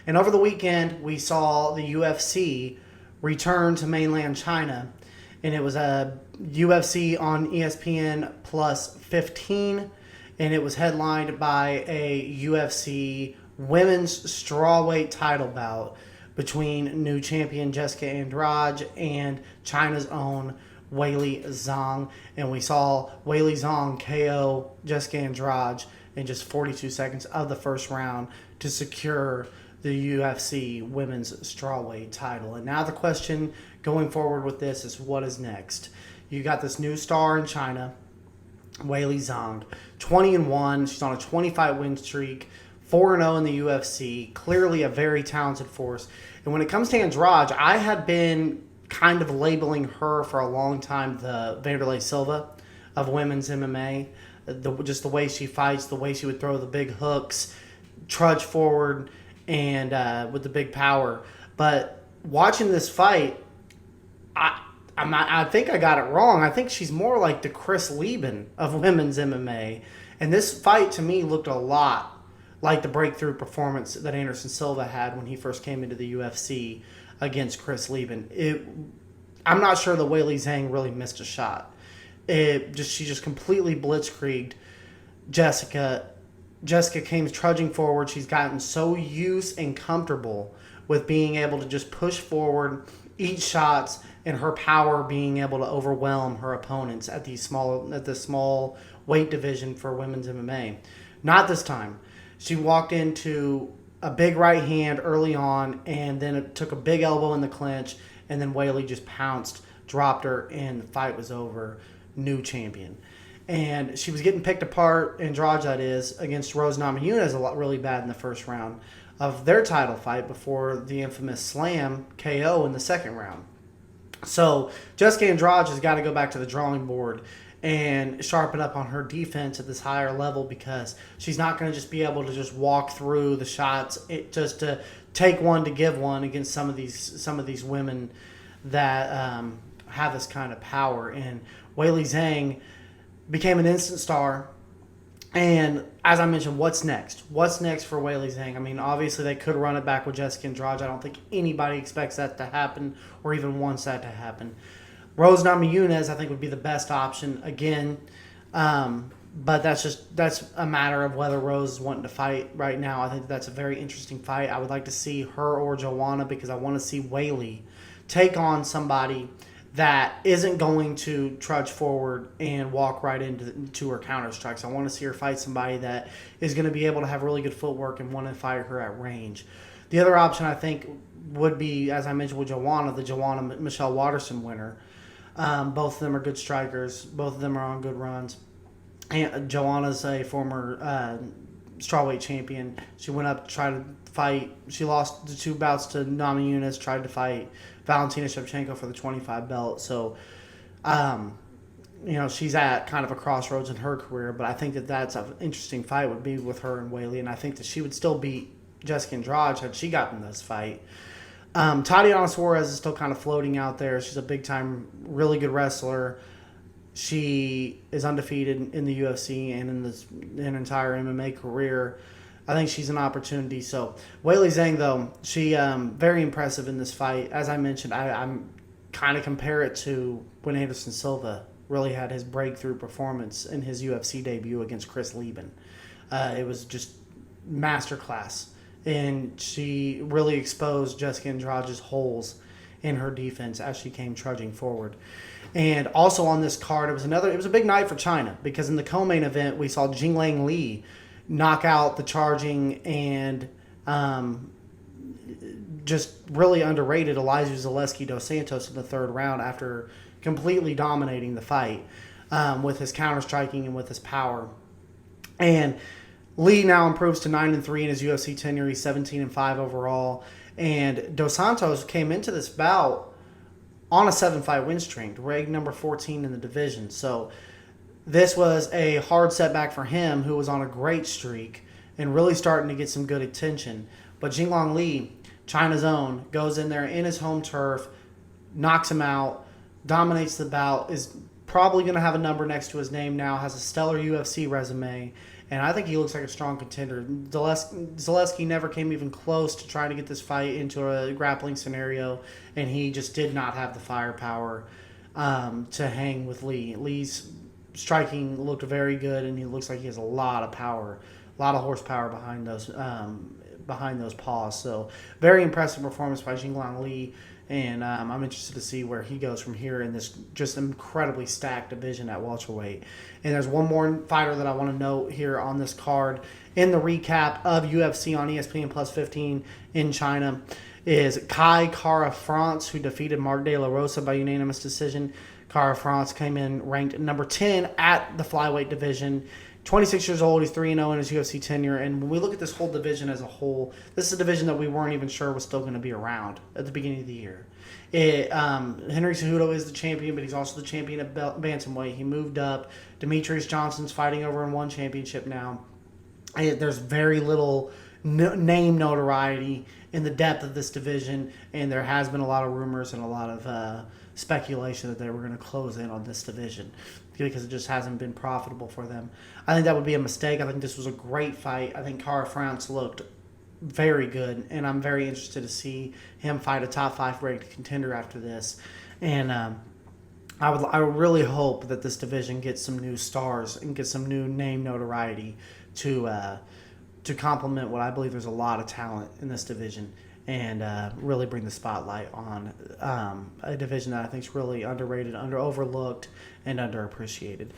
And over the weekend, we saw the UFC return to mainland China, and it was a UFC on ESPN plus 15, and it was headlined by a UFC women's strawweight title bout between new champion Jessica Andrade and China's own Weili Zhang. And we saw Weili Zhang KO Jessica Andrade in just 42 seconds of the first round to secure the UFC women's strawweight title. And now the question going forward with this is, what is next? You got this new star in China, Weili Zhang, 20-1. She's on a 25 win streak, 4-0 in the UFC. Clearly a very talented force. And when it comes to Andrade, I had been kind of labeling her for a long time the Vanderlei Silva of women's MMA. Just the way she fights, the way she would throw the big hooks, trudge forward, and with the big power. But watching this fight, I think I got it wrong. I think she's more like the Chris Lieben of women's MMA. And this fight, to me, looked a lot like the breakthrough performance that Anderson Silva had when he first came into the UFC against Chris Lieben. I'm not sure that Weili Zhang really missed a shot. She just completely blitzkrieged Jessica. Jessica came trudging forward. She's gotten so used and comfortable with being able to just push forward, eat shots, and her power being able to overwhelm her opponents at the small weight division for women's MMA. Not this time. She walked into a big right hand early on, and then it took a big elbow in the clinch, and then Weili just pounced, dropped her, and the fight was over. New champion. And she was getting picked apart, Andrade that is, against Rose Namajunas really bad in the first round of their title fight before the infamous slam KO in the second round. So Jessica Andrade has got to go back to the drawing board and sharpen up on her defense at this higher level, because she's not going to just be able to just walk through the shots, just to take one to give one against some of these women that have this kind of power. And Weili Zhang became an instant star. And as I mentioned, what's next? What's next for Weili Zhang? I mean, obviously they could run it back with Jessica Andrade. I don't think anybody expects that to happen or even wants that to happen. Rose Namajunas, I think, would be the best option again. But that's a matter of whether Rose is wanting to fight right now. I think that's a very interesting fight. I would like to see her or Joanna, because I want to see Weili take on somebody that isn't going to trudge forward and walk right into her counter strikes. I want to see her fight somebody that is going to be able to have really good footwork and want to fight her at range. The other option, I think, would be, as I mentioned with Joanna, the Joanna Michelle Watterson winner. Both of them are good strikers. Both of them are on good runs. And Joanna's a former strawweight champion. She went up to try to fight. She lost the 2 bouts to Namajunas, tried to fight Valentina Shevchenko for the 25 belt. So, she's at kind of a crossroads in her career. But I think that's an interesting fight would be with her and Weili. And I think that she would still beat Jessica Andrade had she gotten this fight. Tatiana Suarez is still kind of floating out there. She's a big-time, really good wrestler. She is undefeated in the UFC and in an entire MMA career. I think she's an opportunity. So Weili Zhang, though, she very impressive in this fight. As I mentioned, I'm kind of compare it to when Anderson Silva really had his breakthrough performance in his UFC debut against Chris Lieben. It was just masterclass. And she really exposed Jessica Andrade's holes in her defense as she came trudging forward. And also on this card, it was a big night for China, because in the co-main event we saw Jinglang Li knock out the charging and just really underrated Elizeu Zaleski dos Santos in the third round after completely dominating the fight with his counter-striking and with his power. And Lee now improves to 9-3 in his UFC tenure. He's 17-5 overall. And Dos Santos came into this bout on a 7-fight win streak, ranked number 14 in the division. So this was a hard setback for him, who was on a great streak and really starting to get some good attention. But Jinglang Li, China's own, goes in there in his home turf, knocks him out, dominates the bout, is probably going to have a number next to his name now, has a stellar UFC resume, and I think he looks like a strong contender. Zaleski never came even close to trying to get this fight into a grappling scenario, and he just did not have the firepower to hang with Lee. Lee's striking looked very good, and he looks like he has a lot of power, a lot of horsepower behind those paws. So very impressive performance by Jinglan Lee, and I'm interested to see where he goes from here in this just incredibly stacked division at welterweight. And there's one more fighter that I want to note here on this card in the recap of UFC on ESPN Plus 15 in China is Kai Kara France, who defeated Mark De La Rosa by unanimous decision. Kara France came in ranked number 10 at the flyweight division. 26 years old, he's 3-0 in his UFC tenure. And when we look at this whole division as a whole, this is a division that we weren't even sure was still going to be around at the beginning of the year. Henry Cejudo is the champion, but he's also the champion of bantamweight. He moved up. Demetrius Johnson's fighting over in one championship now. There's very little name notoriety in the depth of this division, and there has been a lot of rumors and a lot of speculation that they were going to close in on this division because it just hasn't been profitable for them. I think that would be a mistake. I think this was a great fight. I think Kara France looked very good, and I'm very interested to see him fight a top 5 ranked contender after this. And I would really hope that this division gets some new stars and gets some new name notoriety to complement what I believe there's a lot of talent in this division, and really bring the spotlight on a division that I think is really underrated, overlooked, and underappreciated.